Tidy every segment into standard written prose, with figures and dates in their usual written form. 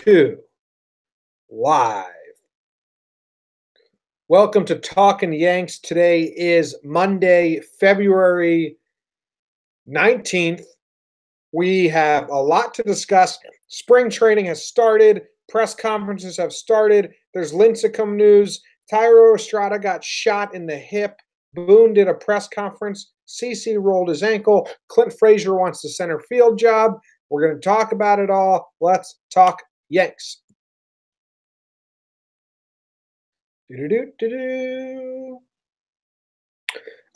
2, live. Welcome to Talkin Yanks. Today is Monday, February 19th. We have a lot to discuss. Spring training has started. Press conferences have started. There's Lincecum news. Thairo Estrada got shot in the hip. Boone did a press conference. CC rolled his ankle. Clint Frazier wants the center field job. We're going to talk about it all. Let's talk Yanks.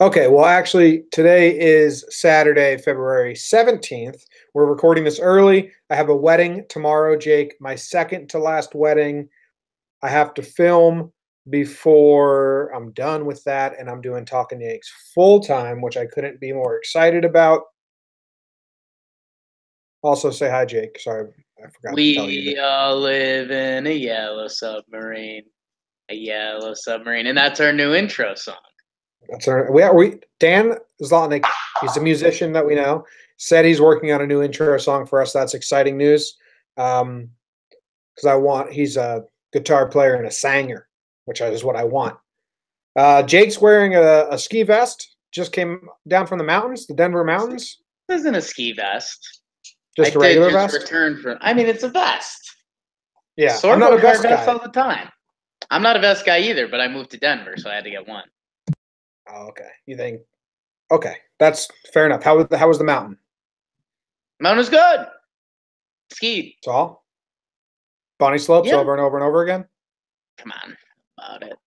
Okay, well, actually, today is Saturday, February 17th. We're recording this early. I have a wedding tomorrow, Jake, my second to last wedding. I have to film before I'm done with that, and I'm doing Talkin Yanks full-time, which I couldn't be more excited about. Also, say hi, Jake. Sorry, I forgot to tell you. We all live in a yellow submarine. A yellow submarine. And that's our new intro song. That's our Dan Zlotnick, he's a musician that we know, said he's working on a new intro song for us. That's exciting news. Because he's a guitar player and a singer, which is what I want. Jake's wearing a ski vest, just came down from the mountains, the Denver mountains. This isn't a ski vest. Just a regular vest? I mean, it's a vest. Yeah, I'm not a vest guy. All the time. I'm not a vest guy either, but I moved to Denver, so I had to get one. Oh, okay. You think? Okay, that's fair enough. How was the mountain? Mountain was good. Skied. That's all? Bunny slopes over and over and over again? Come on, about it.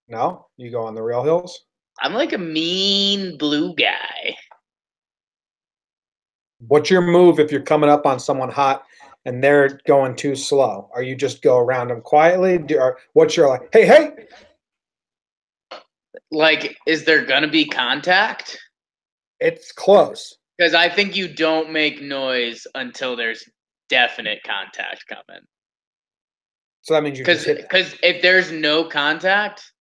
No? You go on the real hills? I'm like a mean blue guy. What's your move if you're coming up on someone hot and they're going too slow? Are you just go around them quietly? What's your like, hey? Like, is there going to be contact? It's close. Because I think you don't make noise until there's definite contact coming. So that means you just hit that. Because if there's no contact,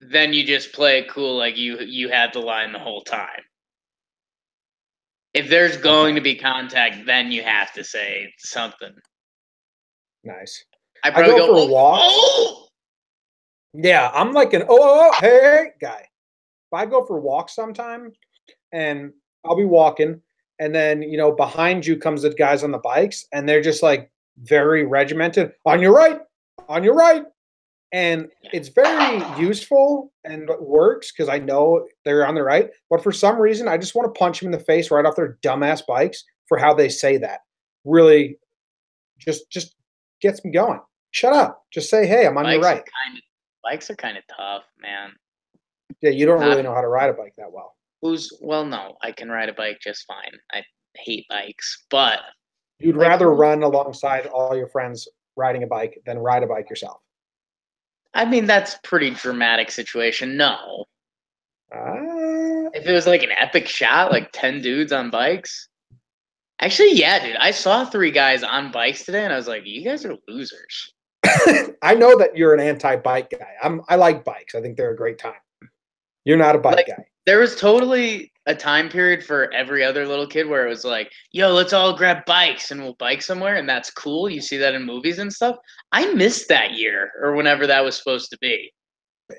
then you just play it cool like you had the line the whole time. If there's going to be contact, then you have to say something. Nice. I probably go for a walk. Oh! Yeah, I'm like an hey guy. If I go for walks sometime, and I'll be walking, and then behind you comes the guys on the bikes, and they're just like very regimented. On your right, and it's very useful and works because I know they're on the right. But for some reason, I just want to punch them in the face right off their dumbass bikes for how they say that. Really, just gets me going. Shut up. Just say, hey, I'm on your right. Bikes are kind of tough, man. Yeah, you don't really know how to ride a bike that well. Well, no, I can ride a bike just fine. I hate bikes, but you'd rather run alongside all your friends riding a bike than ride a bike yourself. I mean, that's a pretty dramatic situation. No. If it was like an epic shot, like 10 dudes on bikes. Actually, yeah, dude. I saw 3 guys on bikes today, and I was like, you guys are losers. I know that you're an anti-bike guy. I like bikes. I think they're a great time. You're not a bike guy. There was totally a time period for every other little kid where it was like, yo, let's all grab bikes and we'll bike somewhere, and that's cool. You see that in movies and stuff. I missed that year or whenever that was supposed to be.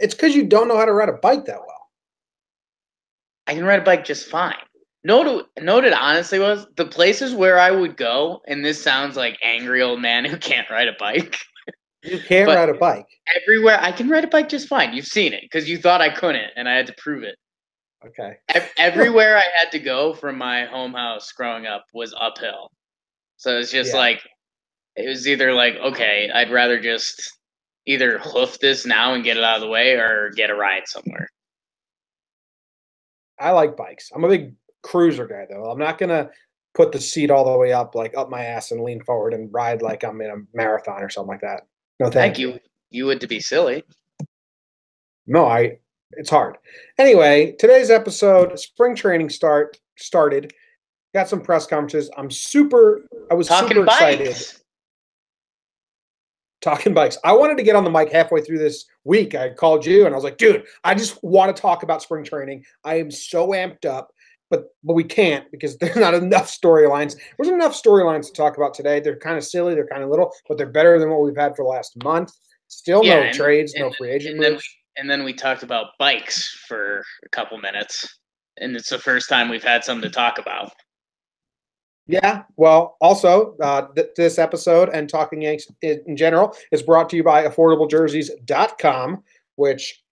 It's because you don't know how to ride a bike that well. I can ride a bike just fine. Note it honestly was the places where I would go, and this sounds like angry old man who can't ride a bike. You can't ride a bike. Everywhere I can ride a bike just fine. You've seen it because you thought I couldn't, and I had to prove it. Okay. Everywhere I had to go from my home house growing up was uphill. So it's just like, it was either like, okay, I'd rather just either hoof this now and get it out of the way or get a ride somewhere. I like bikes. I'm a big cruiser guy, though. I'm not going to put the seat all the way up, like up my ass and lean forward and ride like I'm in a marathon or something like that. No, thank you. You would to be silly. No, it's hard. Anyway, today's episode, spring training started. Got some press conferences. I was super excited. Talking bikes. I wanted to get on the mic halfway through this week. I called you and I was like, dude, I just want to talk about spring training. I am so amped up. but we can't because there's not enough storylines. There's enough storylines to talk about today. They're kind of silly, they're kind of little, but they're better than what we've had for the last month. Still no trades, no free agent moves. And then we talked about bikes for a couple minutes, and it's the first time we've had something to talk about. Yeah, well, also, this episode and Talking Yanks in general is brought to you by AffordableJerseys.com, which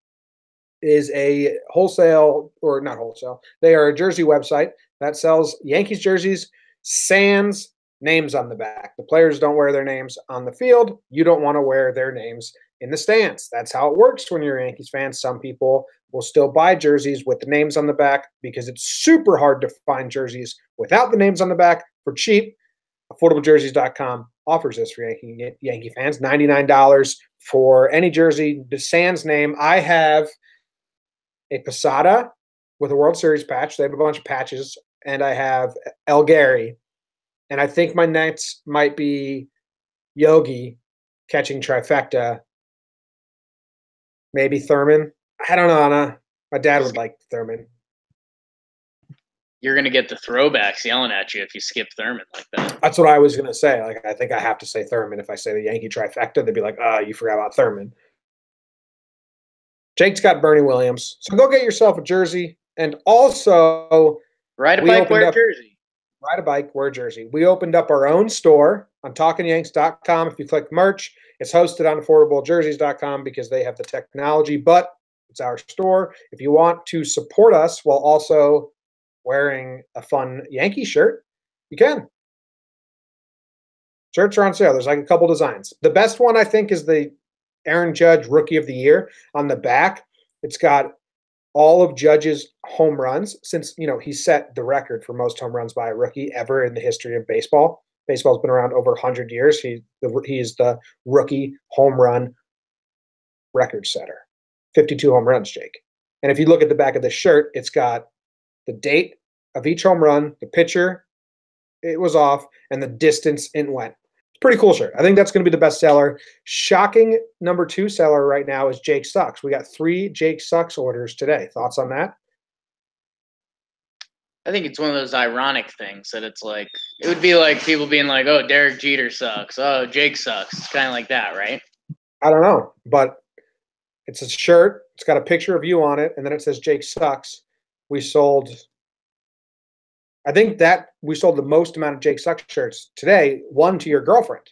is a wholesale, or not wholesale, they are a jersey website that sells Yankees jerseys, sans names on the back. The players don't wear their names on the field. You don't want to wear their names in the stands. That's how it works when you're a Yankees fan. Some people will still buy jerseys with the names on the back because it's super hard to find jerseys without the names on the back for cheap. AffordableJerseys.com offers this for Yankee fans. $99 for any jersey. The sans name, I have a Posada with a World Series patch. They have a bunch of patches. And I have El Gary. And I think my next might be Yogi catching trifecta. Maybe Thurman. I don't know, Anna. My dad would like Thurman. You're going to get the throwbacks yelling at you if you skip Thurman like that. That's what I was going to say. Like, I think I have to say Thurman. If I say the Yankee trifecta, they'd be like, you forgot about Thurman. Jake's got Bernie Williams. So go get yourself a jersey. And also, ride a bike, wear a jersey. Ride a bike, wear a jersey. We opened up our own store on TalkinYanks.com. If you click merch, it's hosted on AffordableJerseys.com because they have the technology, but it's our store. If you want to support us while also wearing a fun Yankee shirt, you can. Shirts are on sale. There's like a couple designs. The best one, I think, is the Aaron Judge Rookie of the Year. On the back, it's got all of Judge's home runs since, he set the record for most home runs by a rookie ever in the history of baseball. Baseball's been around over 100 years. He is the rookie home run record setter. 52 home runs, Jake. And if you look at the back of the shirt, it's got the date of each home run, the pitcher it was off, and the distance it went. Pretty cool shirt. I think that's going to be the best seller. Shocking number 2 seller right now is Jake Sucks. We got 3 Jake Sucks orders today. Thoughts on that? I think it's one of those ironic things that it's like, it would be like people being like, oh, Derek Jeter sucks. Oh, Jake sucks. It's kind of like that, right? I don't know, but it's a shirt. It's got a picture of you on it, and then it says Jake Sucks. I think that we sold the most amount of Jake Sucks shirts today, one to your girlfriend.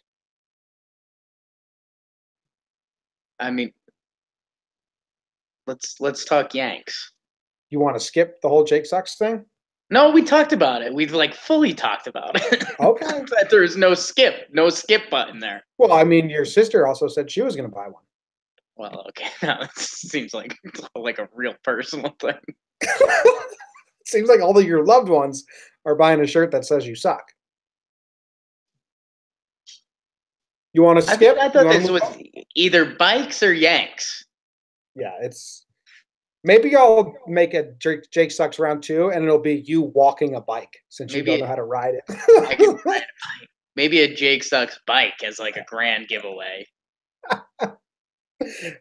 I mean, let's talk Yanks. You want to skip the whole Jake Sucks thing? No, we talked about it. We've fully talked about it. Okay. That there's no skip button there. Well, I mean, your sister also said she was going to buy one. Well, okay. Now it seems like a real personal thing. Seems like all of your loved ones are buying a shirt that says you suck. You want to skip? I thought this was either bikes or Yanks. Yeah, maybe I'll make a Jake Sucks round 2, and it'll be you walking a bike since you don't know how to ride it. I can ride a bike. Maybe a Jake Sucks bike as like a grand giveaway.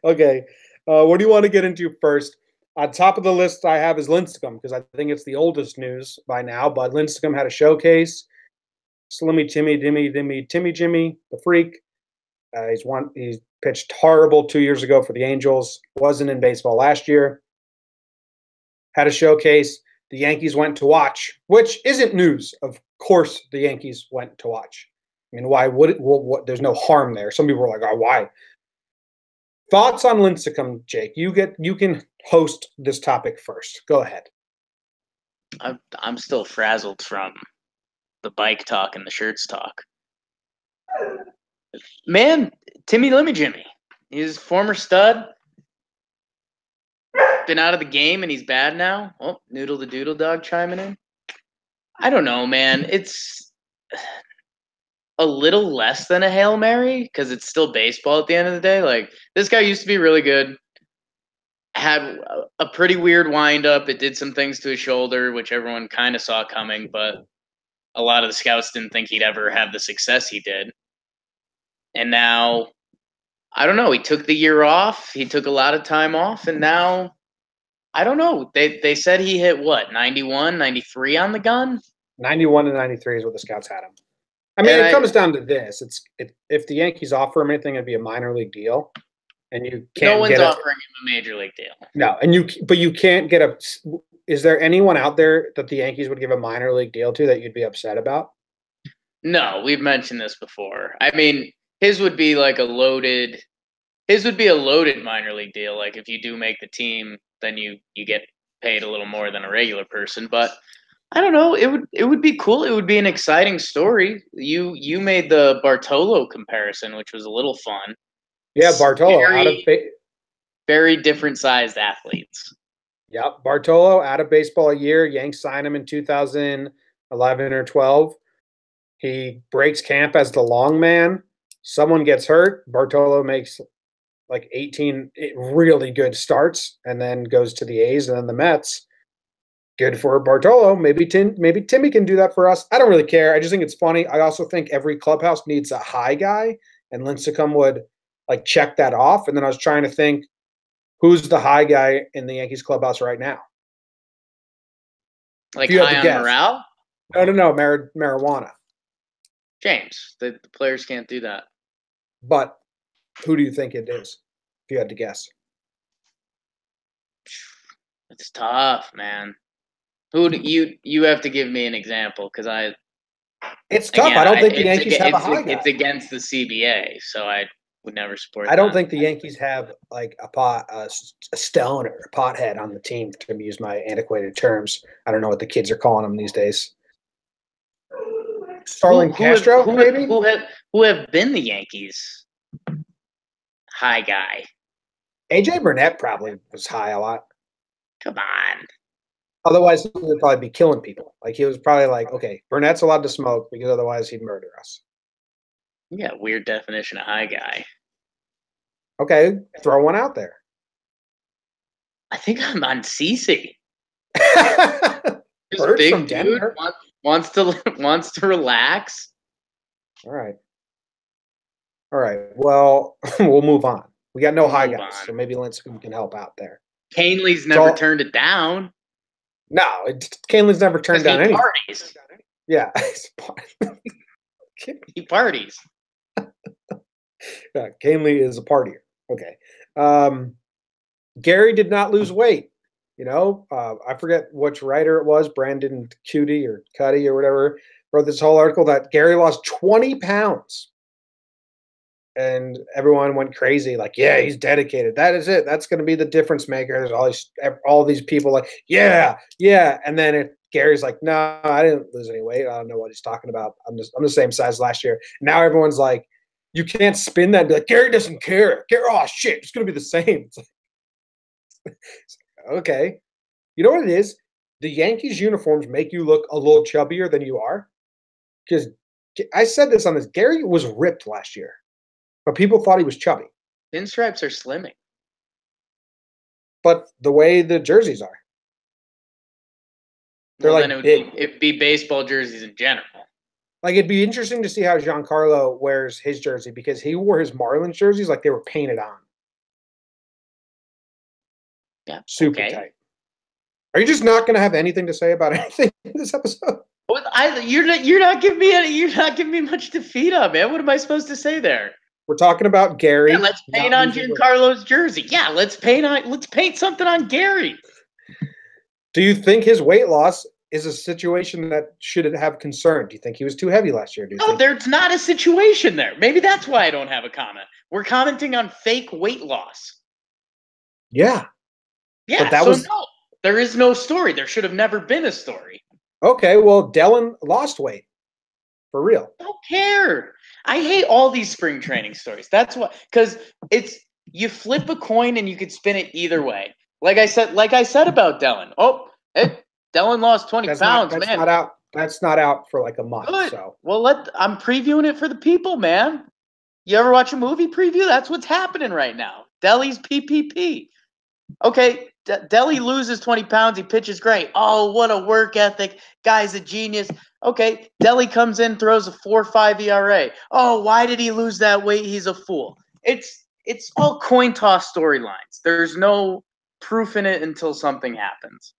Okay, what do you want to get into first? On top of the list I have is Lincecum, because I think it's the oldest news by now, but Lincecum had a showcase. Slimmy Timmy, Jimmy, the freak. He's pitched horrible 2 years ago for the Angels. Wasn't in baseball last year. Had a showcase. The Yankees went to watch, which isn't news. Of course the Yankees went to watch. I mean, why would it? Well, there's no harm there. Some people are like, oh, why? Thoughts on Lincecum, Jake? You can host this topic first. Go ahead. I'm still frazzled from the bike talk and the shirts talk. Man, Timmy Limmy Jimmy. He's a former stud. Been out of the game and he's bad now. Oh, Noodle the Doodle Dog chiming in. I don't know, man. It's a little less than a Hail Mary because it's still baseball at the end of the day. Like, this guy used to be really good. Had a pretty weird windup. It did some things to his shoulder, which everyone kind of saw coming, but a lot of the scouts didn't think he'd ever have the success he did. And now, I don't know, he took the year off. He took a lot of time off, and now I don't know. They said he hit what, 91, 93 on the gun? 91 to 93 is what the scouts had him. I mean, it comes down to this. If the Yankees offer him anything, it'd be a minor league deal. And you can't no one's offering him a major league deal. No, but you can't get a. Is there anyone out there that the Yankees would give a minor league deal to that you'd be upset about? No, we've mentioned this before. I mean, his would be like a loaded minor league deal. Like if you do make the team, then you get paid a little more than a regular person. But I don't know. It would be cool. It would be an exciting story. You made the Bartolo comparison, which was a little fun. Yeah, Bartolo very different sized athletes. Yep, Bartolo out of baseball a year. Yanks signed him in 2011 or 12. He breaks camp as the long man. Someone gets hurt. Bartolo makes like 18 really good starts and then goes to the A's and then the Mets. Good for Bartolo. Maybe Timmy can do that for us. I don't really care. I just think it's funny. I also think every clubhouse needs a high guy, and Lincecum would like check that off. And then I was trying to think, who's the high guy in the Yankees clubhouse right now? Like high on morale? No, marijuana. James. The players can't do that. But who do you think it is, if you had to guess? It's tough, man. Who do you have to give me an example because it's tough. I don't think the Yankees have a high guy. It's against the CBA, so I would never support. I don't think the Yankees have like a stone or a pothead on the team, to use my antiquated terms. I don't know what the kids are calling them these days. Starlin Castro, maybe. Who have been the Yankees high guy? AJ Burnett probably was high a lot. Come on. Otherwise, he would probably be killing people. Like he was probably like, okay, Burnett's allowed to smoke because otherwise he'd murder us. You got a weird definition of high guy. Okay, throw one out there. I think I'm on CC. Just big from Denver. Dude wants to relax. All right. Well, we'll move on. We got no high guys, so maybe Lincecum can help out there. Canley's never turned it down. No, Canley's never turned down anything. Parties. Yeah, he parties. Yeah, Canley is a partier. Okay. Gary did not lose weight. You know, I forget which writer it was, Brandon Cutie or Cuddy or whatever, wrote this whole article that Gary lost 20 pounds. And everyone went crazy, like, yeah, he's dedicated. That is it. That's going to be the difference maker. There's all these people like, yeah. And then Gary's like, no, I didn't lose any weight. I don't know what he's talking about. I'm the same size last year. Now everyone's like, you can't spin that and be like, Gary doesn't care. Gary, oh shit, it's going to be the same. It's like, okay. You know what it is? The Yankees uniforms make you look a little chubbier than you are. Because I said this on this. Gary was ripped last year. But people thought he was chubby. Pinstripes are slimming. But the way the jerseys are. They're like it'd be baseball jerseys in general. Like it'd be interesting to see how Giancarlo wears his jersey because he wore his Marlins jerseys like they were painted on. Yeah. Super tight. Are you just not going to have anything to say about anything in this episode? Well, you're not giving me much to feed on, man. What am I supposed to say there? We're talking about Gary. Yeah, let's paint on Giancarlo's jersey. Yeah, let's paint something on Gary. Do you think his weight loss is a situation that should have concern? Do you think he was too heavy last year? There's not a situation there. Maybe that's why I don't have a comment. We're commenting on fake weight loss. Yeah. Yeah, but no, there is no story. There should have never been a story. Okay, well, Dellin lost weight. For real. I don't care. I hate all these spring training stories. That's what, because you flip a coin and you could spin it either way. Like I said about Dellin. Dellin lost 20 pounds, man. That's not out for like a month. Good. So I'm previewing it for the people, man. You ever watch a movie preview? That's what's happening right now. Delhi's PPP. Okay, Delhi loses 20 pounds. He pitches great. Oh, what a work ethic. Guy's a genius. Okay, Delhi comes in, throws a 4.5 ERA. Oh, why did he lose that weight? He's a fool. It's all coin toss storylines. There's no proofing it until something happens.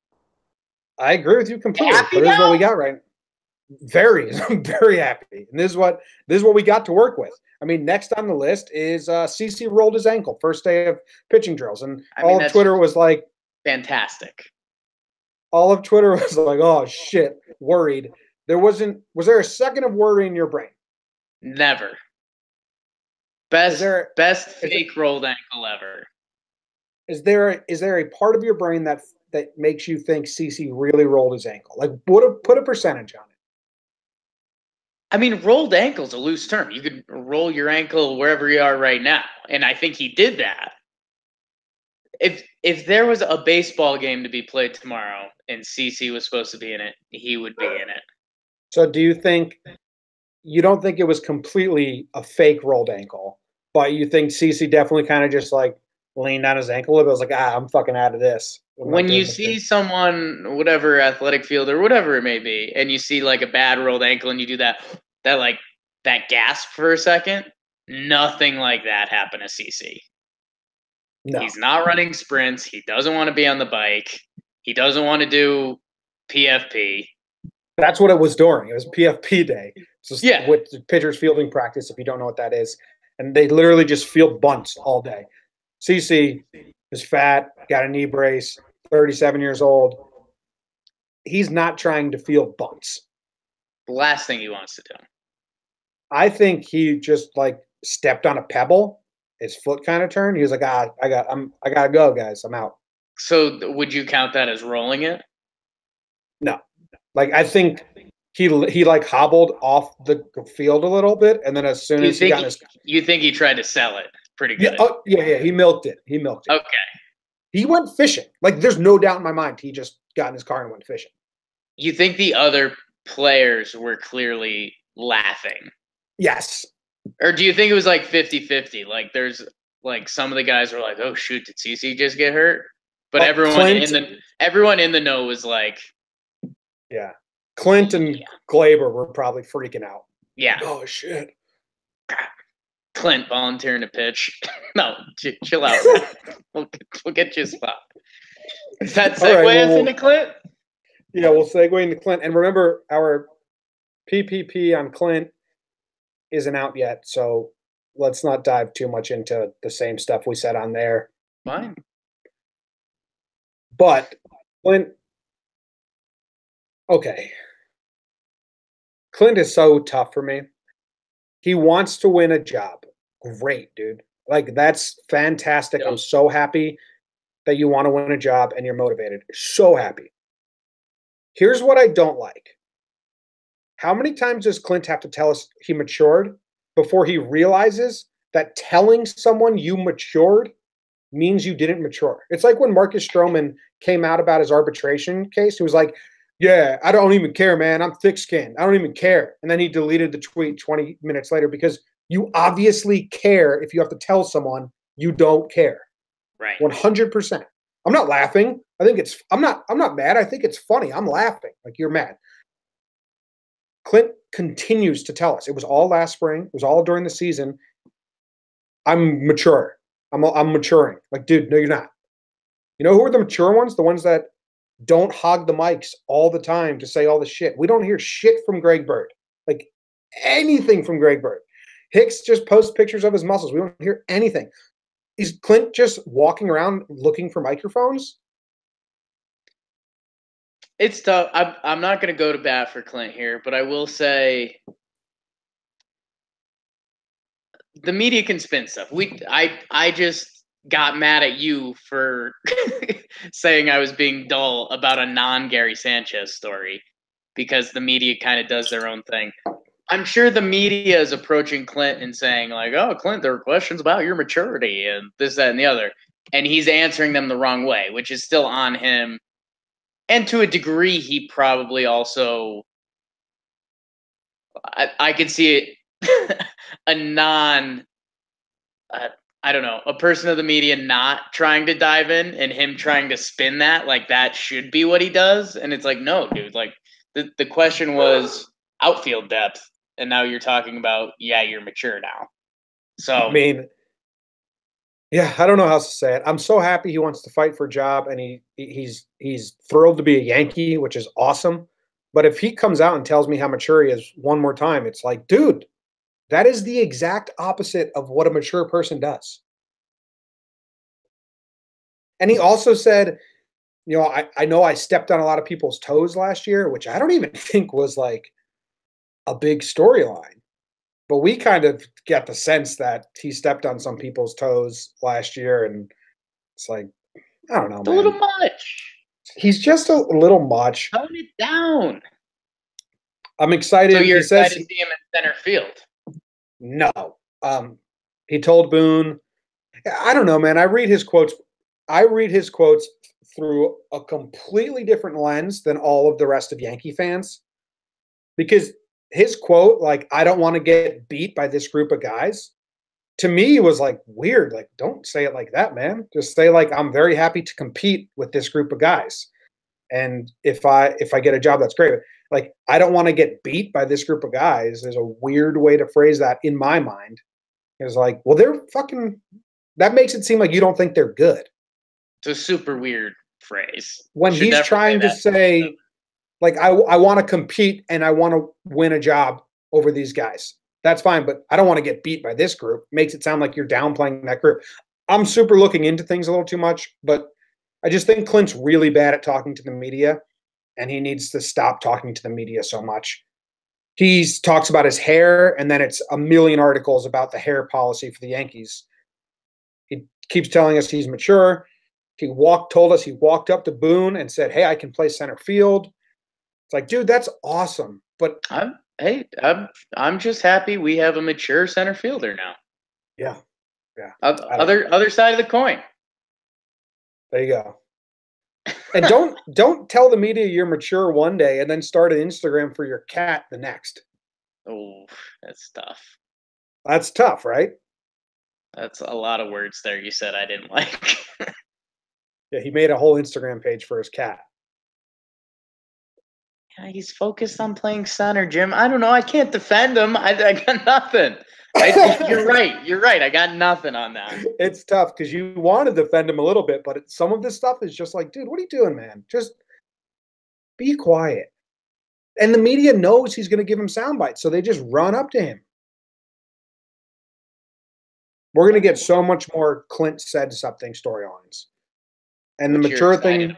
I agree with you completely. Happy But this is now? what we got right. I'm very happy. And this is what we got to work with. I mean, next on the list is CC rolled his ankle first day of pitching drills, and all of Twitter was like, fantastic. All of Twitter was like, oh shit, worried. Was there a second of worry in your brain? Never. Best fake rolled ankle ever. Is there a part of your brain that makes you think CC really rolled his ankle? Like, put a percentage on it. I mean, rolled ankle's a loose term. You could roll your ankle wherever you are right now, and I think he did that. If there was a baseball game to be played tomorrow and CC was supposed to be in it, he would be in it. So do you don't think it was completely a fake rolled ankle, but you think CC definitely kind of just like leaned on his ankle a bit? It was like, I'm fucking out of this. When you see someone, whatever athletic field or whatever it may be, and you see like a bad rolled ankle and you do that gasp for a second, nothing like that happened to CC. No. He's not running sprints. He doesn't want to be on the bike. He doesn't want to do PFP. That's what it was during. It was PFP day. It's just with the pitcher's fielding practice, if you don't know what that is. And they literally just field bunts all day. CC is fat, got a knee brace, 37 years old. He's not trying to field bunts. The last thing he wants to do. I think he just like stepped on a pebble. His foot kind of turned. He was like, I gotta go, guys. I'm out. So would you count that as rolling it? No. Like, I think he like hobbled off the field a little bit, and then as soon as he got his... You think he tried to sell it pretty good? Yeah, he milked it. Okay. He went fishing. Like, there's no doubt in my mind he just got in his car and went fishing. You think the other players were clearly laughing? Yes. Or do you think it was like 50-50? Like, there's like some of the guys were like, "Oh shoot, did CC just get hurt?" But everyone in the know was like, yeah. Clint and Glaber were probably freaking out. Yeah. Oh shit. Clint volunteering to pitch. No, chill out. We'll get you a spot. Does that segue us into Clint? Yeah, we'll segue into Clint. And remember, our PPP on Clint isn't out yet, so let's not dive too much into the same stuff we said on there. Fine. But Clint, okay. Clint is so tough for me. He wants to win a job. Great, dude. Like, that's fantastic. Yep. I'm so happy that you want to win a job and you're motivated. So happy. Here's what I don't like. How many times does Clint have to tell us he matured before he realizes that telling someone you matured means you didn't mature? It's like when Marcus Stroman came out about his arbitration case. He was like, yeah, I don't even care, man. I'm thick-skinned. I don't even care. And then he deleted the tweet 20 minutes later because you obviously care if you have to tell someone you don't care. Right. 100%. I'm not laughing. I'm not mad. I think it's funny. I'm laughing. Like, you're mad. Clint continues to tell us. It was all last spring. It was all during the season. I'm mature. I'm maturing. Like, dude, no, you're not. You know who are the mature ones? The ones that don't hog the mics all the time to say all the shit. We don't hear shit from Greg Bird. Like, anything from Greg Bird. Hicks just posts pictures of his muscles. We don't hear anything. Is Clint just walking around looking for microphones? It's tough. I'm not going to go to bat for Clint here, but I will say the media can spin stuff. I just got mad at you for saying I was being dull about a non-Gary Sanchez story because the media kind of does their own thing. I'm sure the media is approaching Clint and saying like, "Oh, Clint, there were questions about your maturity and this, that, and the other," and he's answering them the wrong way, which is still on him. And to a degree, he probably also, I could see it, I don't know, a person of the media not trying to dive in and him trying to spin that like that should be what he does. And it's like, no, dude, like the question was outfield depth. And now you're talking about, yeah, you're mature now. So, I mean, Yeah, I don't know how else to say it. I'm so happy he wants to fight for a job, and he's thrilled to be a Yankee, which is awesome. But if he comes out and tells me how mature he is one more time, it's like, dude, that is the exact opposite of what a mature person does. And he also said, I know I stepped on a lot of people's toes last year, which I don't even think was like a big storyline. But we kind of get the sense that he stepped on some people's toes last year, and it's like, I don't know, It's a little man. much. He's just a little much. Tone it down. I'm So excited. you're He excited says to see him in center field. no. He told Boone, I don't know, man. I read his quotes through a completely different lens than all of the rest of Yankee fans, because his quote, like, I don't want to get beat by this group of guys, to me was like weird. Like, don't say it like that, man. Just say, like, I'm very happy to compete with this group of guys. And if I get a job, that's great. Like, I don't want to get beat by this group of guys. There's a weird way to phrase that in my mind. It's like, well, they're fucking. That makes it seem like you don't think they're good. It's a super weird phrase. When Should he's never say trying to that. say, like, I want to compete and I want to win a job over these guys. That's fine, but I don't want to get beat by this group. Makes it sound like you're downplaying that group. I'm super looking into things a little too much, but I just think Clint's really bad at talking to the media, and he needs to stop talking to the media so much. He talks about his hair, and then it's a million articles about the hair policy for the Yankees. He keeps telling us he's mature. Told us he walked up to Boone and said, "Hey, I can play center field." It's like, dude, that's awesome. But I'm just happy we have a mature center fielder now. yeah, yeah. Other side of the coin. There you go. And don't tell the media you're mature one day and then start an Instagram for your cat the next. Oh, that's tough. That's tough, right? That's a lot of words there you said I didn't like. Yeah, he made a whole Instagram page for his cat. Yeah, he's focused on playing center, Jim. I don't know. I can't defend him. I got nothing. You're right. You're right. I got nothing on that. It's tough because you want to defend him a little bit, but some of this stuff is just like, dude, what are you doing, man? Just be quiet. And the media knows he's going to give him sound bites, so they just run up to him. We're going to get so much more Clint said something storylines. And the mature thing,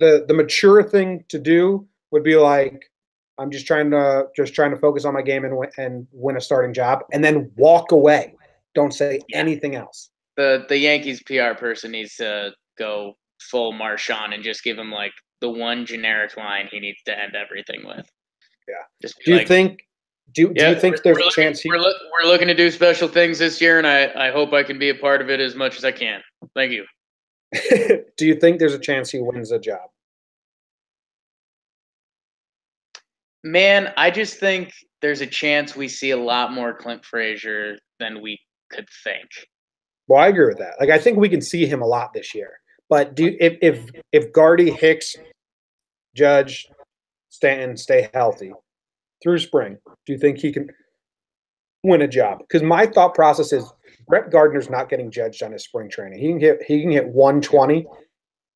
the mature thing to do would be like, I'm just trying to focus on my game and win a starting job, and then walk away. Don't say anything else. The Yankees PR person needs to go full Marshawn and just give him like the one generic line he needs to end everything with. Yeah. Do you think there's a chance we're looking to do special things this year, and I hope I can be a part of it as much as I can. Thank you. Do you think there's a chance he wins a job? Man, I just think there's a chance we see a lot more Clint Frazier than we could think. Well, I agree with that. Like, I think we can see him a lot this year. But if Gardy, Hicks, Judge, Stanton stay healthy through spring, do you think he can win a job? Because my thought process is Brett Gardner's not getting judged on his spring training. He can hit 120,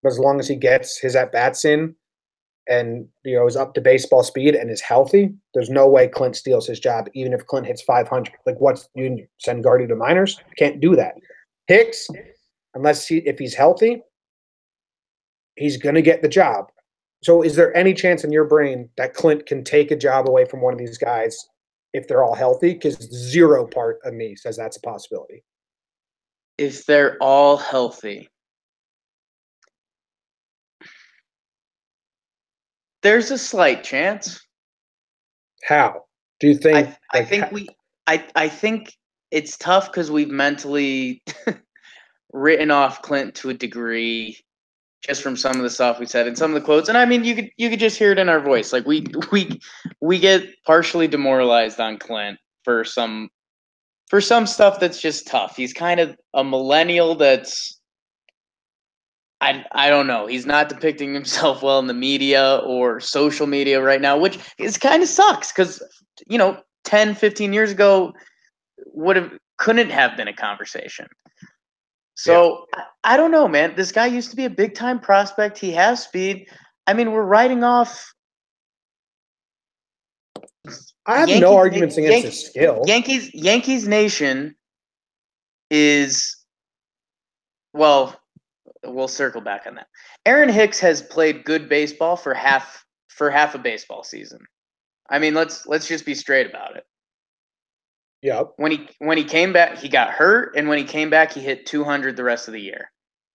but as long as he gets his at bats in and is up to baseball speed and is healthy, there's no way Clint steals his job, even if Clint hits 500. Like, you send Gardy to minors? Can't do that. Hicks, if he's healthy, he's going to get the job. So is there any chance in your brain that Clint can take a job away from one of these guys if they're all healthy? Because zero part of me says that's a possibility. If they're all healthy, there's a slight chance. How do you think? I think it's tough because we've mentally written off Clint to a degree, just from some of the stuff we said and some of the quotes. And I mean, you could just hear it in our voice. Like we get partially demoralized on Clint for some stuff that's just tough. He's kind of a millennial that's. I don't know. He's not depicting himself well in the media or social media right now, which is kind of sucks because, 10, 15 years ago couldn't have been a conversation. So I don't know, man. This guy used to be a big time prospect. He has speed. I mean, we're writing off. I have no arguments against his skill. Yankees Nation is, well, we'll circle back on that. Aaron Hicks has played good baseball for half a baseball season. I mean, let's just be straight about it. Yeah. When he came back, he got hurt, and when he came back, he hit 200 the rest of the year.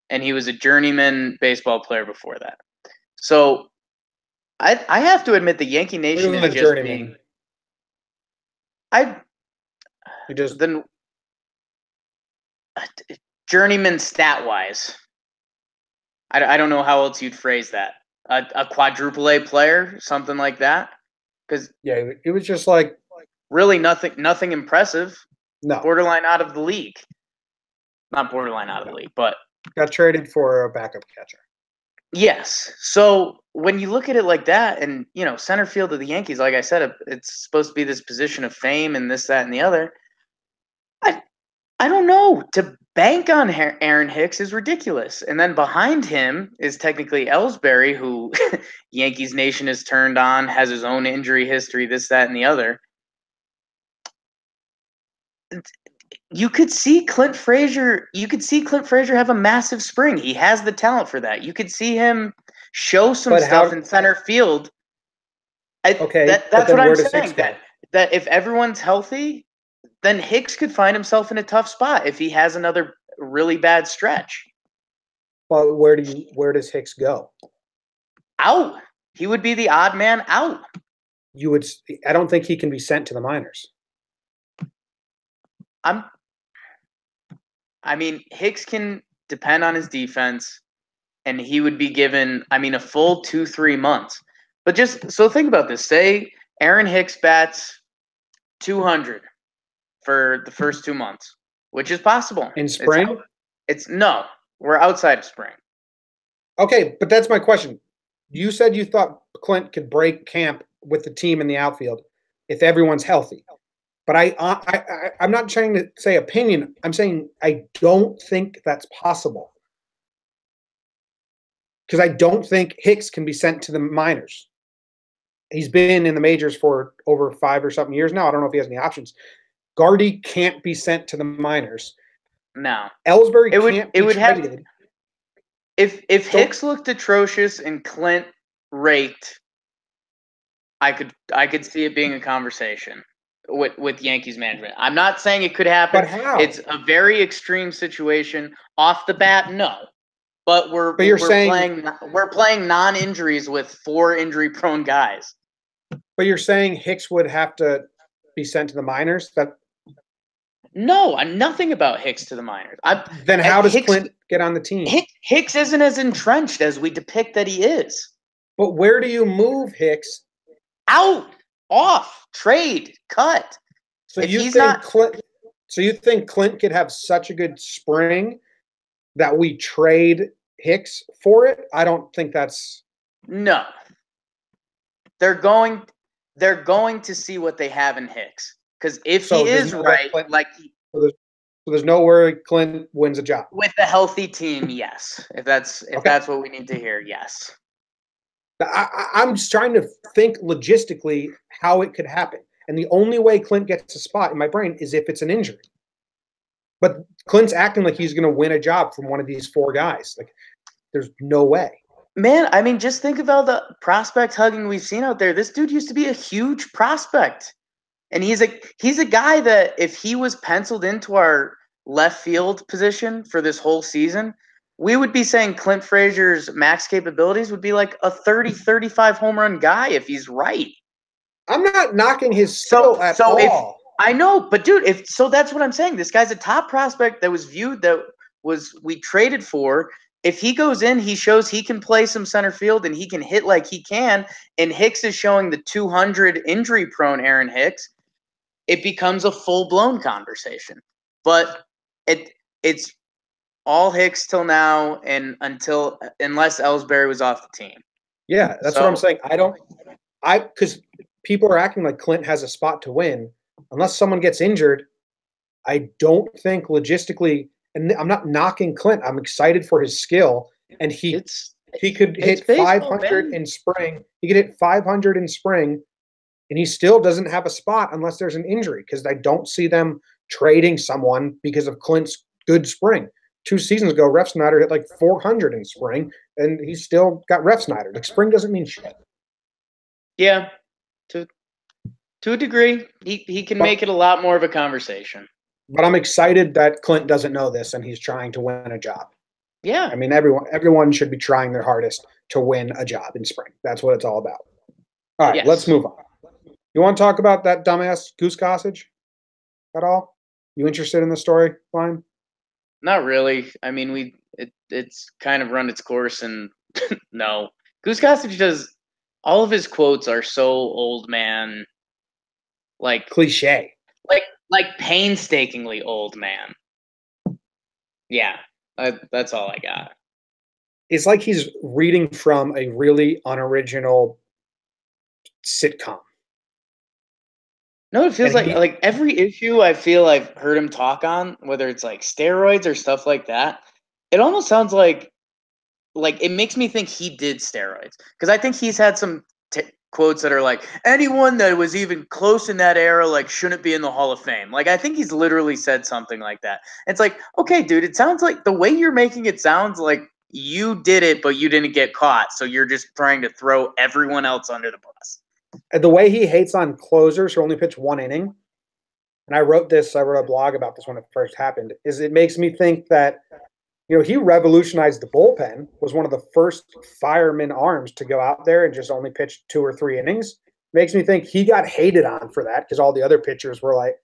And he was a journeyman baseball player before that. So I have to admit the Yankee Nation is just journeyman. Journeyman stat wise. I don't know how else you'd phrase that. A quadruple A player, something like that. Because it was just like really nothing impressive. No, borderline out of the league. Not borderline out of the league, but got traded for a backup catcher. Yes. So when you look at it like that, and center field of the Yankees, like I said, it's supposed to be this position of fame and this, that, and the other. I don't know. To bank on Aaron Hicks is ridiculous. And then behind him is technically Ellsbury, who Yankees Nation has turned on, has his own injury history, this, that, and the other. You could see Clint Frazier have a massive spring. He has the talent for that. You could see him show some stuff in center field. That's what I'm saying. That if everyone's healthy, then Hicks could find himself in a tough spot if he has another really bad stretch. Well, where does Hicks go? Out. He would be the odd man out. I don't think he can be sent to the minors. Hicks can depend on his defense, and he would be given, a full 2-3 months. But just so think about this. Say Aaron Hicks bats 200 for the first 2 months, which is possible. In spring? No, we're outside of spring. Okay, but that's my question. You said you thought Clint could break camp with the team in the outfield if everyone's healthy. But I'm not trying to say opinion. I'm saying I don't think that's possible. Because I don't think Hicks can be sent to the minors. He's been in the majors for over 5 or something years now. I don't know if he has any options. Gardy can't be sent to the minors. No. Ellsbury can't be traded. If Hicks looked atrocious and Clint raked, I could see it being a conversation with Yankees management. I'm not saying it could happen. But how? It's a very extreme situation. Off the bat, no. But we're playing non-injuries with 4 injury-prone guys. But you're saying Hicks would have to be sent to the minors? No, nothing about Hicks to the minors. Then how does Clint get on the team? Hicks isn't as entrenched as we depict that he is. But where do you move Hicks? Out, off, trade, cut. So you think Clint could have such a good spring that we trade Hicks for it? I don't think that's. No. They're going to see what they have in Hicks. Because if he is right, so there's nowhere Clint wins a job. With a healthy team, yes. If that's what we need to hear, yes. I'm just trying to think logistically how it could happen. And the only way Clint gets a spot in my brain is if it's an injury. But Clint's acting like he's going to win a job from one of these 4 guys. Like, there's no way. Man, just think about the prospect hugging we've seen out there. This dude used to be a huge prospect. And he's a guy that if he was penciled into our left field position for this whole season, we would be saying Clint Frazier's max capabilities would be like a 30-35 home run guy if he's right. I'm not knocking his skill at all. I know, but dude, that's what I'm saying. This guy's a top prospect that was we traded for. If he goes in, he shows he can play some center field and he can hit like he can, and Hicks is showing the 200 injury-prone Aaron Hicks, it becomes a full-blown conversation. But it's all Hicks till now, and unless Ellsbury was off the team. Yeah, that's what I'm saying. Because people are acting like Clint has a spot to win. Unless someone gets injured, I don't think logistically, And I'm not knocking Clint. I'm excited for his skill, and he could hit baseball, 500 man. in spring. He could hit 500 in spring, and he still doesn't have a spot unless there's an injury, because I don't see them trading someone because of Clint's good spring. 2 seasons ago, Ref Snyder hit like 400 in spring, and he still got Ref Snyder. Like, spring doesn't mean shit. Yeah, to a degree, he can make it a lot more of a conversation. But I'm excited that Clint doesn't know this and he's trying to win a job. Yeah. I mean, everyone should be trying their hardest to win a job in spring. That's what it's all about. All right, Let's move on. You want to talk about that dumbass Goose Gossage at all? You interested in the storyline? Not really. I mean, it's kind of run its course, and no. Goose Gossage does, all of his quotes are so old man, like cliche. Like painstakingly old man. Yeah, that's all I got. It's like he's reading from a really unoriginal sitcom. No, it feels like every issue I feel I've heard him talk on, whether it's like steroids or stuff like that, it almost sounds like it makes me think he did steroids, because I think he's had some quotes that are like, anyone that was even close in that era like shouldn't be in the Hall of Fame. Like, I think he's literally said something like that. It's like, okay, dude, it sounds like the way you're making it sounds like you did it, but you didn't get caught. So you're just trying to throw everyone else under the bus. And the way he hates on closers who only pitch 1 inning, and I wrote a blog about this when it first happened, is it makes me think that, he revolutionized the bullpen, was one of the first fireman arms to go out there and just only pitch 2 or 3 innings. Makes me think he got hated on for that, because all the other pitchers were like,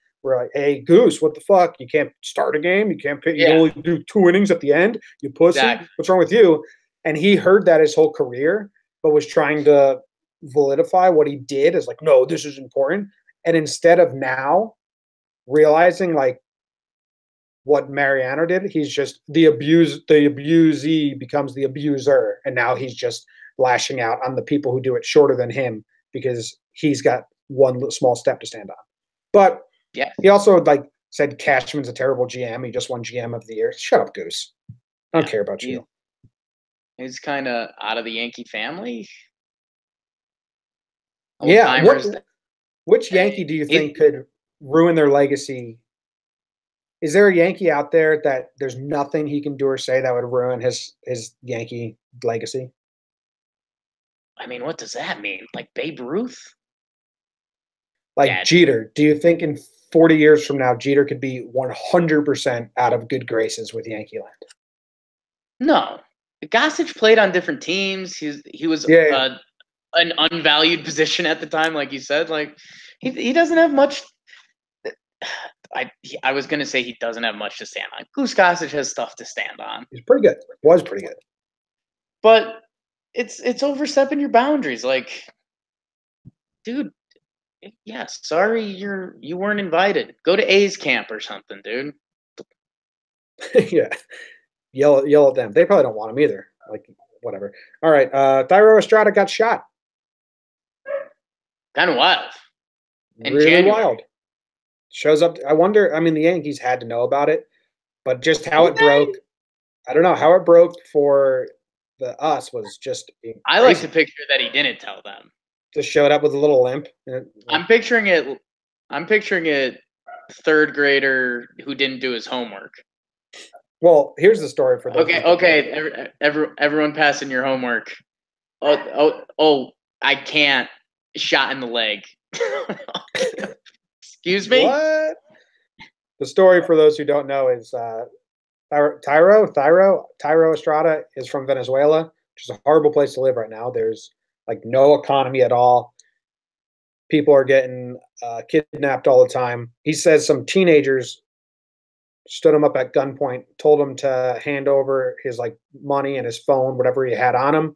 hey, Goose, what the fuck? You can't start a game. You can't pitch. You only do 2 innings at the end. You pussy. Exactly. What's wrong with you? And he heard that his whole career, but was trying to validify what he did as like, no, this is important. And instead of now realizing like what Mariano did, he's just the abusee becomes the abuser, and now he's just lashing out on the people who do it shorter than him because he's got one small step to stand on. But he also said Cashman's a terrible GM. He just won GM of the year. Shut up, Goose. I don't care about you. He's kind of out of the Yankee family. Which Yankee do you think could ruin their legacy? Is there a Yankee out there that there's nothing he can do or say that would ruin his Yankee legacy? I mean, what does that mean? Like Babe Ruth? Jeter. Do you think in 40 years from now, Jeter could be 100% out of good graces with Yankee land? No. Gossage played on different teams. He was an unvalued position at the time, like you said. Like he doesn't have much. I was gonna say he doesn't have much to stand on. Goose Gossage has stuff to stand on. He's pretty good. Was pretty good. But it's overstepping your boundaries. Like, dude, sorry you weren't invited. Go to A's camp or something, dude. Yeah. Yell at them. They probably don't want him either. Like, whatever. All right. Thairo Estrada got shot. Kind of wild. Really wild. Shows up. I wonder. I mean, the Yankees had to know about it, but just how it broke. I don't know how it broke for us was just. I like to picture that he didn't tell them. Just showed up with a little limp. I'm picturing it. Third grader who didn't do his homework. Well, here's the story for those. Okay. Everyone passing your homework. Oh! I can't. Shot in the leg. Excuse me? What? The story for those who don't know is Thairo Estrada is from Venezuela, which is a horrible place to live right now. There's no economy at all. People are getting kidnapped all the time. He says some teenagers stood him up at gunpoint, told him to hand over his money and his phone, whatever he had on him.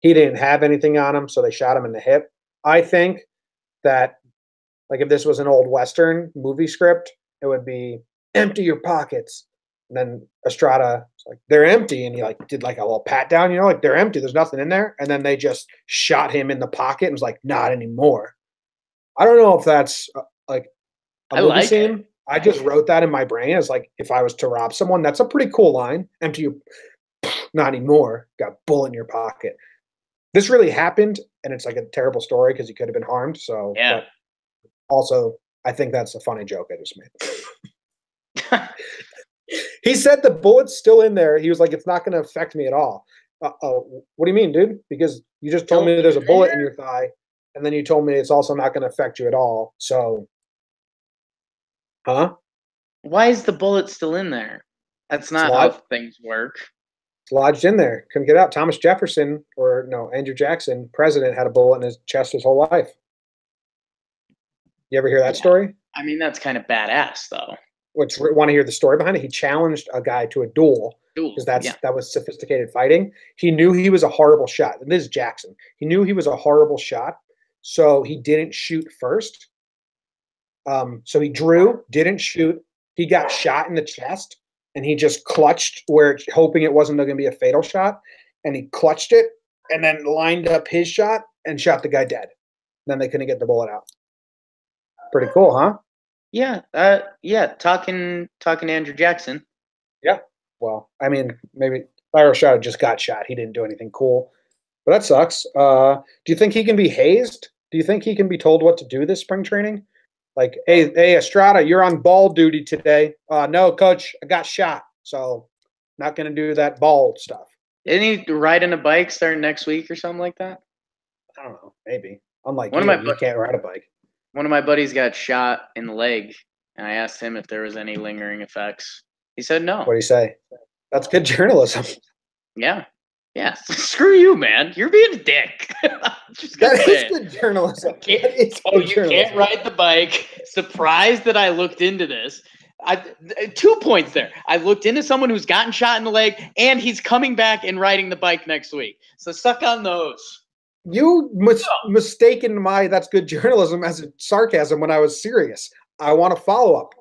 He didn't have anything on him, so they shot him in the hip. I think that if this was an old Western movie script, it would be empty your pockets. And then Estrada was like, they're empty. And he did a little pat down, they're empty. There's nothing in there. And then they just shot him in the pocket and was like, not anymore. I don't know if that's a movie scene. I just wrote that in my brain as like, if I was to rob someone, that's a pretty cool line. Empty you, not anymore. Got a bullet in your pocket. This really happened, and it's like a terrible story because he could have been harmed. So, Yeah. but also, I think that's a funny joke I just made. He said the bullet's still in there. He was like, it's not going to affect me at all. What do you mean, dude? Because you just told me there's a bullet in your thigh, and then you told me it's also not going to affect you at all. So, huh? Why is the bullet still in there? That's not how things work. It's lodged in there. Couldn't get out. Thomas Jefferson, or no, Andrew Jackson, president, had a bullet in his chest his whole life. You ever hear that story? I mean, that's kind of badass, though. Want to hear the story behind it? He challenged a guy to a duel because that was sophisticated fighting. He knew he was a horrible shot. And this is Jackson. He knew he was a horrible shot, so he didn't shoot first. So he drew, didn't shoot. He got shot in the chest, and he just clutched hoping it wasn't going to be a fatal shot. And he clutched it and then lined up his shot and shot the guy dead. Then they couldn't get the bullet out. Pretty cool, huh? Yeah. Talking Andrew Jackson. Yeah. Well, I mean, maybe Thairo Shot just got shot. He didn't do anything cool. But that sucks. Do you think he can be hazed? Do you think he can be told what to do this spring training? Like, hey, Estrada, you're on ball duty today. No, coach, I got shot. So not going to do that ball stuff. Isn't he riding a bike starting next week or something like that? I don't know. Maybe. Unlike you can't ride a bike. One of my buddies got shot in the leg, and I asked him if there was any lingering effects. He said no. What did he say? That's good journalism. Yeah. Yeah. Screw you, man. You're being a dick. That is good journalism. You can't ride the bike. Surprised that I looked into this. 2 points there. I looked into someone who's gotten shot in the leg, and he's coming back and riding the bike next week. So suck on those. You mistaken my "that's good journalism" as a sarcasm when I was serious. I want a follow up.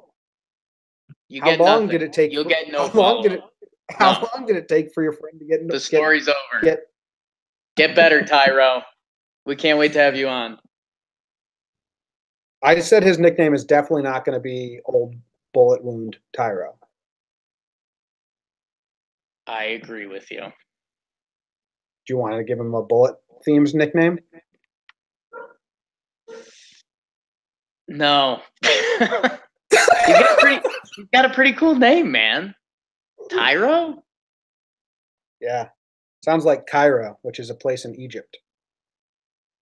How long did it take? You'll get no. How long did it take for your friend to get? The story's over. Get better, Tyro. We can't wait to have you on. I said his nickname is definitely not going to be Old Bullet Wound Tyro. I agree with you. Do you want to give him a bullet themes nickname? No. He's got a pretty cool name, man. Tyro? Yeah. Sounds like Cairo, which is a place in Egypt.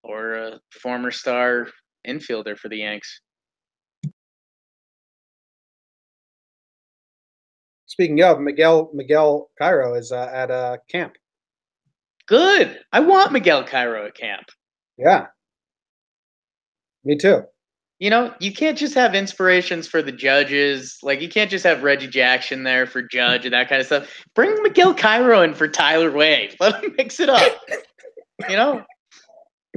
Or a former star infielder for the Yanks. Speaking of, Miguel Cairo is at camp. Good. I want Miguel Cairo at camp. Yeah. Me too. You know, you can't just have inspirations for the judges. Like, you can't just have Reggie Jackson there for judge and that kind of stuff. Bring Miguel Cairo in for Tyler Wade. Let him mix it up. You know?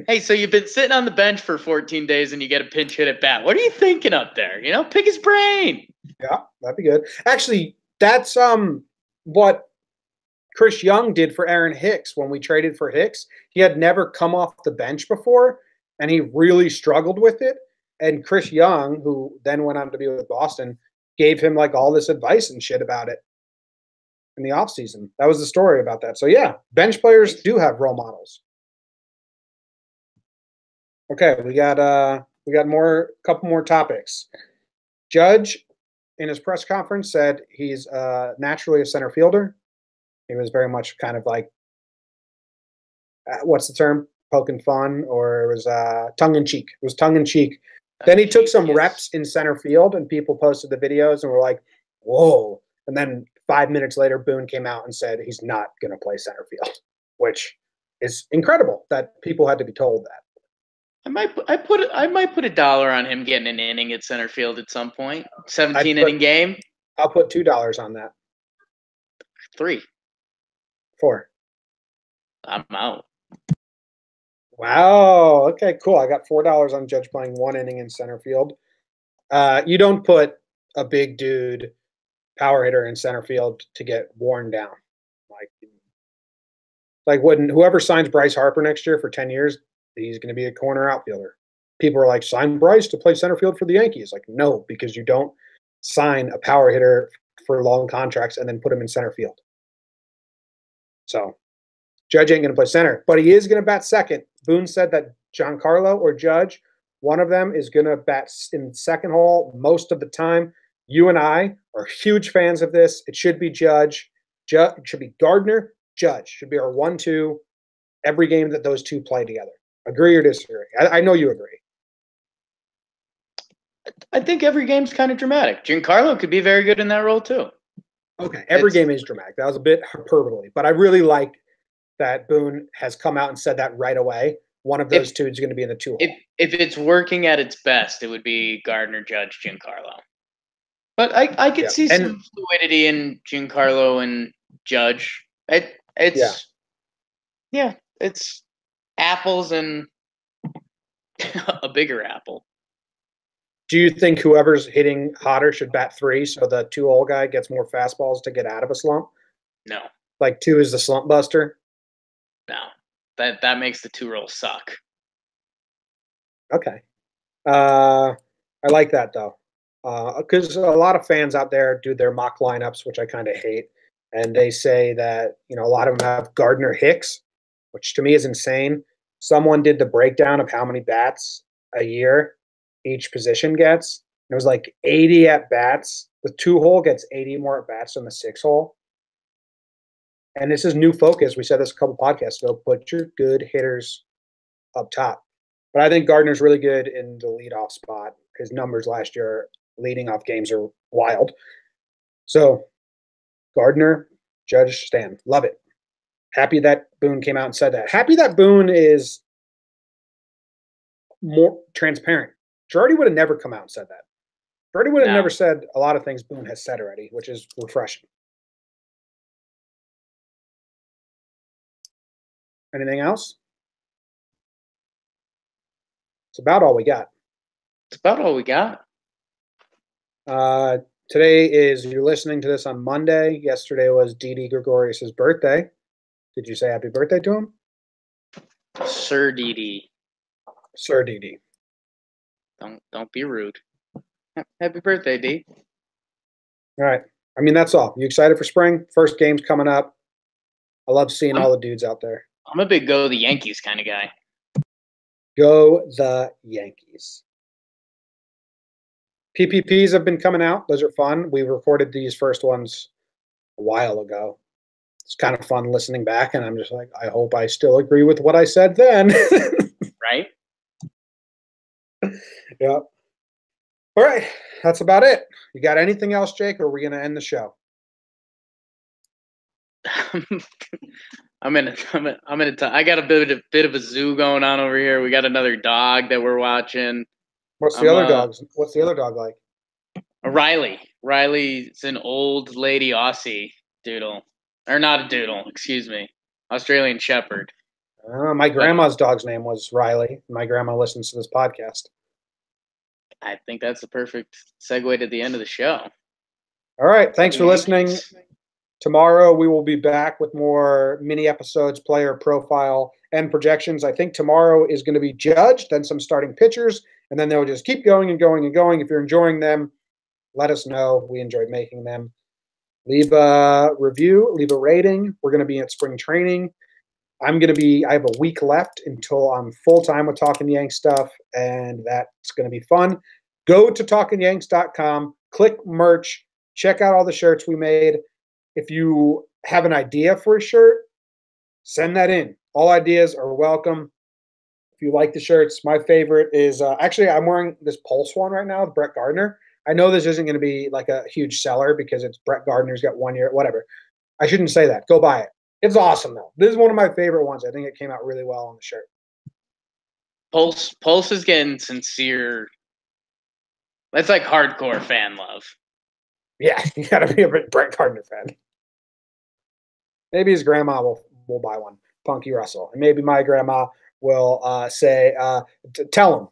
Hey, so you've been sitting on the bench for 14 days and you get a pinch hit at bat. What are you thinking up there? You know, pick his brain. Yeah, that'd be good. Actually, that's what Chris Young did for Aaron Hicks when we traded for Hicks. He had never come off the bench before, and he really struggled with it. And Chris Young, who then went on to be with Boston, gave him like all this advice and shit about it in the offseason. That was the story about that. So yeah, bench players do have role models. Okay, we got couple more topics. Judge in his press conference said he's naturally a center fielder. He was very much kind of like, what's the term? Poking fun, or it was tongue in cheek. It was tongue in cheek. Then he took some reps in center field, and people posted the videos and were like, whoa. And then 5 minutes later, Boone came out and said he's not going to play center field, which is incredible that people had to be told that. I might put $1 on him getting an inning at center field at some point. 17-inning game. I'll put $2 on that. 3. 4. I'm out. Wow. Okay, cool. I got $4 on Judge playing 1 inning in center field. You don't put a big dude power hitter in center field to get worn down. Like when whoever signs Bryce Harper next year for 10 years, he's going to be a corner outfielder. People are like, sign Bryce to play center field for the Yankees. Like, no, because you don't sign a power hitter for long contracts and then put him in center field. So Judge ain't going to play center, but he is going to bat second. Boone said that Giancarlo or Judge, one of them is going to bat in second hole most of the time. You and I are huge fans of this. It should be Judge. It should be Gardner. Judge should be our 1-2 every game that those two play together. Agree or disagree? I know you agree. I think every game's kind of dramatic. Giancarlo could be very good in that role too. Okay, every game is dramatic. That was a bit hyperbole, but I really like that Boone has come out and said that right away. One of those two is going to be in the 2 hole. If it's working at its best, it would be Gardner, Judge, Giancarlo. But I could see some fluidity in Giancarlo and Judge. It's apples and a bigger apple. Do you think whoever's hitting hotter should bat 3 so the 2-hole guy gets more fastballs to get out of a slump? No. Like 2 is the slump buster? No. That makes the 2 roll suck. Okay. I like that, though. Because a lot of fans out there do their mock lineups, which I kind of hate. And they say that, a lot of them have Gardner Hicks, which to me is insane. Someone did the breakdown of how many bats a year each position gets. It was like 80 at bats. The 2-hole gets 80 more at bats than the 6-hole. And this is new focus. We said this a couple podcasts ago. Put your good hitters up top. But I think Gardner's really good in the leadoff spot. His numbers last year leading off games are wild. So Gardner, Judge, Stan. Love it. Happy that Boone came out and said that. Happy that Boone is more transparent. Girardi would have never come out and said that. Girardi would have never said a lot of things Boone has said already, which is refreshing. Anything else? It's about all we got. Today is, you're listening to this on Monday. Yesterday was Didi Gregorius' birthday. Did you say happy birthday to him? Sir Didi. Sir Didi. Don't be rude. Happy birthday, D. All right. I mean, that's all. You excited for spring? First game's coming up. I love seeing all the dudes out there. I'm a big go the Yankees kind of guy. Go the Yankees. PPPs have been coming out. Those are fun. We recorded these first ones a while ago. It's kind of fun listening back, and I'm just like, I hope I still agree with what I said then. Right? Yep. All right. That's about it. You got anything else, Jake, or are we going to end the show? I got a bit of a zoo going on over here. We got another dog that we're watching. What's the other dog like? Riley. Riley's an old lady Aussie doodle. Or not a doodle, excuse me. Australian Shepherd. My grandma's dog's name was Riley. My grandma listens to this podcast. I think that's the perfect segue to the end of the show. All right. Thanks for listening. Tomorrow we will be back with more mini episodes, player profile, and projections. I think tomorrow is going to be Judge, then some starting pitchers, and then they'll just keep going and going and going. If you're enjoying them, let us know. We enjoyed making them. Leave a review, leave a rating. We're going to be at spring training. I have a week left until I'm full-time with Talkin Yanks stuff, and that's going to be fun. Go to talkinyanks.com, click merch, check out all the shirts we made. If you have an idea for a shirt, send that in. All ideas are welcome. If you like the shirts, my favorite is actually I'm wearing this Pulse one right now with Brett Gardner. I know this isn't going to be like a huge seller because it's Brett Gardner's got 1 year, whatever. I shouldn't say that. Go buy it. It's awesome, though. This is one of my favorite ones. I think it came out really well on the shirt. Pulse is getting sincere. That's like hardcore fan love. Yeah, you got to be a Brett Gardner fan. Maybe his grandma will buy one, Punky Russell. And maybe my grandma will say, tell him